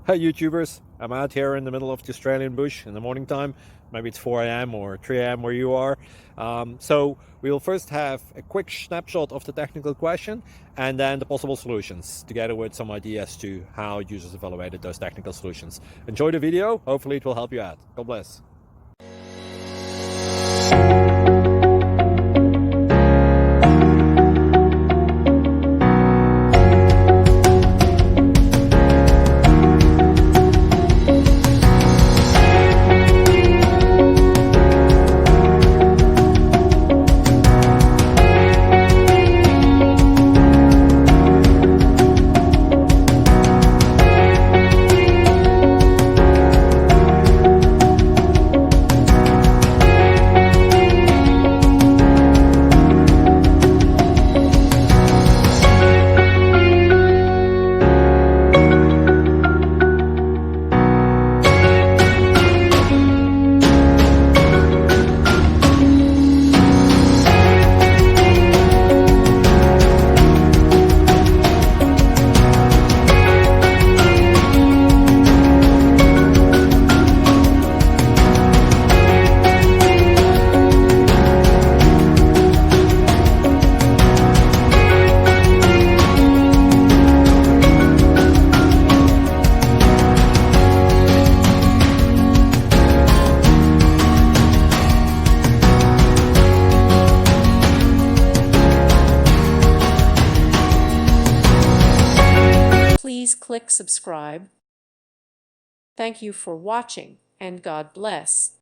Hi YouTubers, I'm out here in the middle of the Australian bush in the morning time. Maybe it's 4 a.m. or 3 a.m. where you are. So we will first have a quick snapshot of the technical question and then the possible solutions, together with some ideas to how users evaluated those technical solutions. Enjoy the video, hopefully it will help you out. God bless. Please click subscribe. Thank you for watching, and God bless.